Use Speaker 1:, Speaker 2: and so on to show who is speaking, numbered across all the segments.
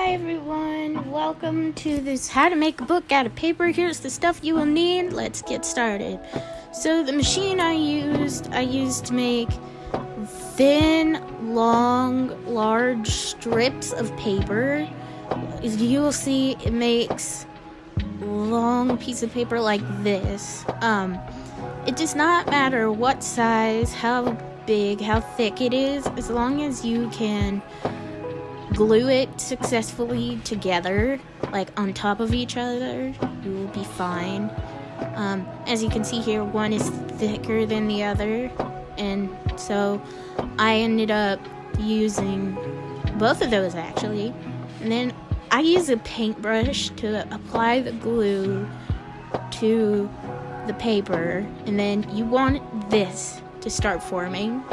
Speaker 1: Hi everyone, welcome to this how to make a book out of paper. Here's the stuff you will need. Let's get started. So the machine I used to make thin, long, large strips of paper. As you will see, it makes long piece of paper like this. It does not matter what size, how big, how thick it is, as long as you can glue it successfully together, like on top of each other, you will be fine. As you can see here, one is thicker than the other, and so I ended up using both of those actually. And then I use a paintbrush to apply the glue to the paper, and then you want this to start forming.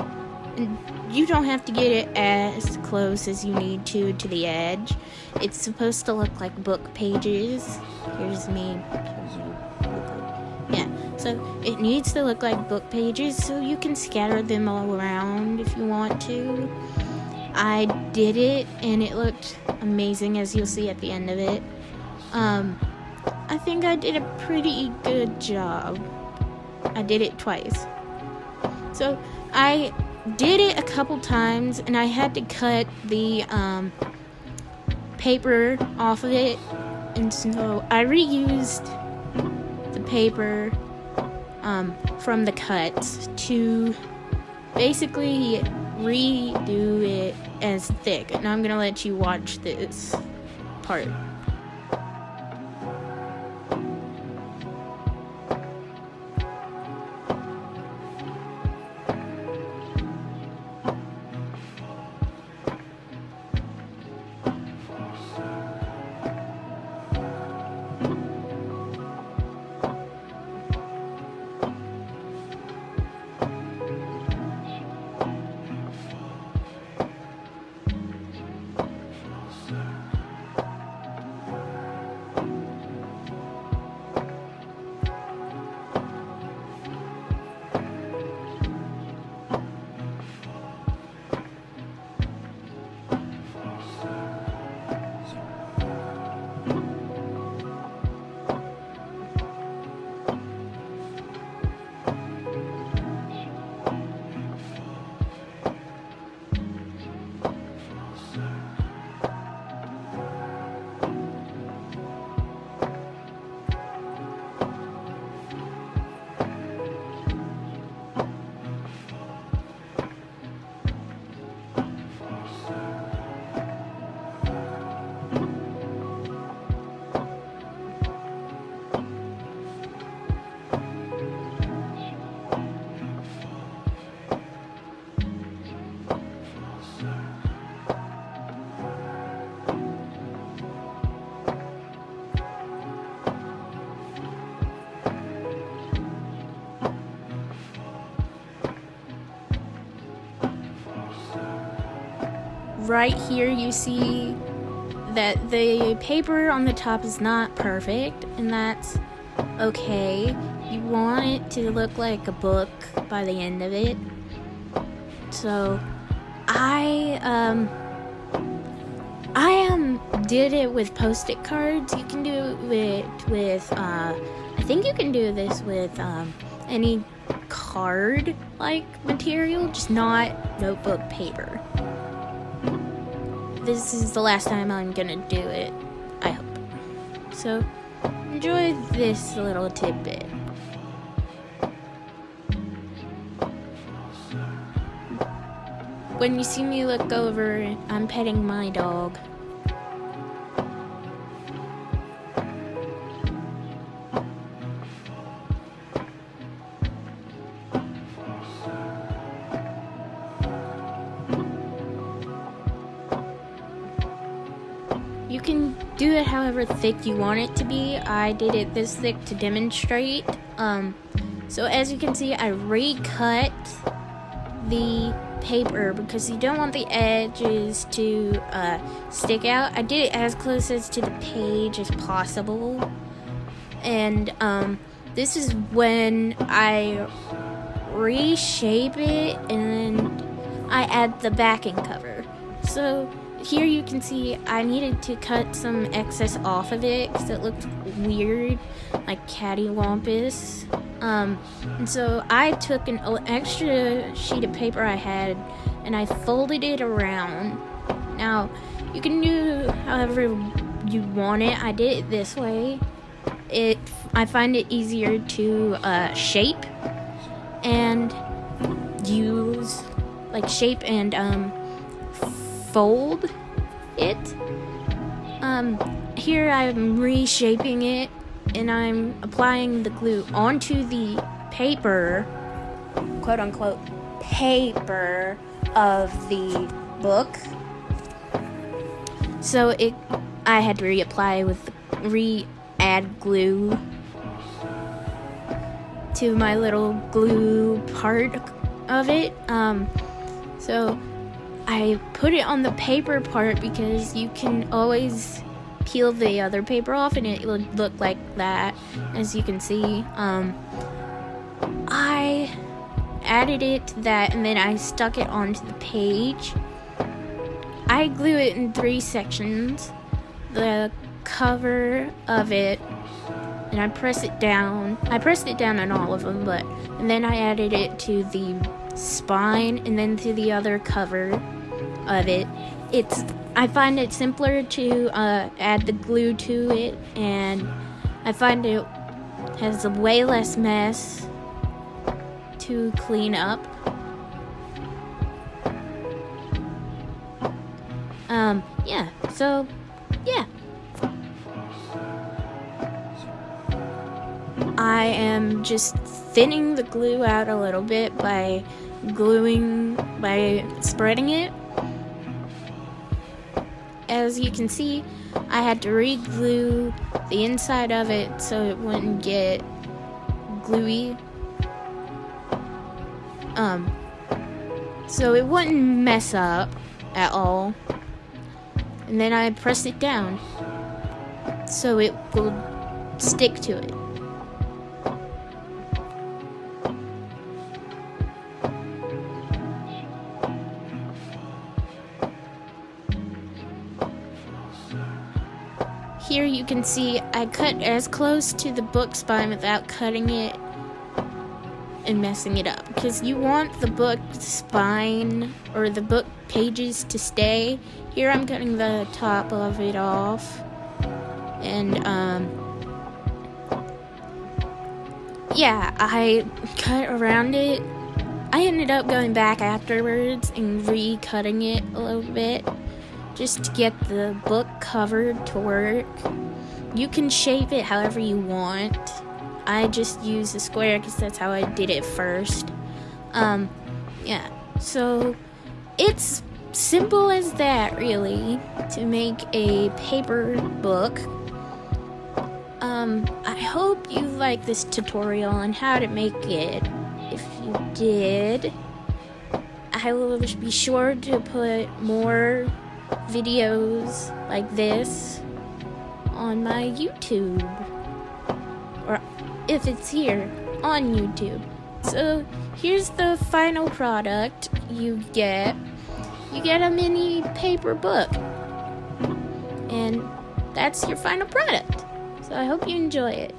Speaker 1: And you don't have to get it as close as you need to the edge. It's supposed to look like book pages. Here's me. Yeah, so it needs to look like book pages, so you can scatter them all around if you want to. I did it, and it looked amazing, as you'll see at the end of it. I think I did a pretty good job. I did it twice. So I did it a couple times, and I had to cut the paper off of it, and so I reused the paper from the cuts to basically redo it as thick. And I'm gonna let you watch this part. Right here you see that the paper on the top is not perfect, and that's okay. You want it to look like a book by the end of it. So I did it with Post-it cards. You can do it with I think you can do this with any card like material, just not notebook paper. This is the last time I'm gonna do it, I hope. So, enjoy this little tidbit. When you see me look over, I'm petting my dog. You can do it however thick you want it to be. I did it this thick to demonstrate. So as you can see, I recut the paper because you don't want the edges to stick out. I did it as close as to the page as possible. And this is when I reshape it and then I add the backing cover. So here you can see I needed to cut some excess off of it because it looked weird, like cattywampus. And so I took an extra sheet of paper I had and I folded it around. Now, you can do however you want it. I did it this way. I find it easier to shape and use, like, shape and fold it. Here I'm reshaping it and I'm applying the glue onto the paper, quote unquote paper of the book. So I had to re-add glue to my little glue part of it. So I put it on the paper part because you can always peel the other paper off and it would look like that, as you can see. I added it to that and then I stuck it onto the page. I glue it in 3 sections. The cover of it, and I press it down. I pressed it down on all of them, and then I added it to the spine and then to the other cover of it. I find it simpler to add the glue to it, and I find it has a way less mess to clean up. Yeah, so, yeah. I am just thinning the glue out a little bit by spreading it. As you can see, I had to re-glue the inside of it so it wouldn't get gluey. So it wouldn't mess up at all. And then I pressed it down so it will stick to it. Here you can see I cut as close to the book spine without cutting it and messing it up, because you want the book spine or the book pages to stay. Here I'm cutting the top of it off, and yeah, I cut around it. I ended up going back afterwards and re-cutting it a little bit just to get the book covered to work. You can shape it however you want. I just use a square because that's how I did it first. Yeah, so it's simple as that, really, to make a paper book. I hope you like this tutorial on how to make it. If you did, I will be sure to put more videos like this on my YouTube, or if it's here on YouTube. So here's the final product you get. You get a mini paper book, and that's your final product. So I hope you enjoy it.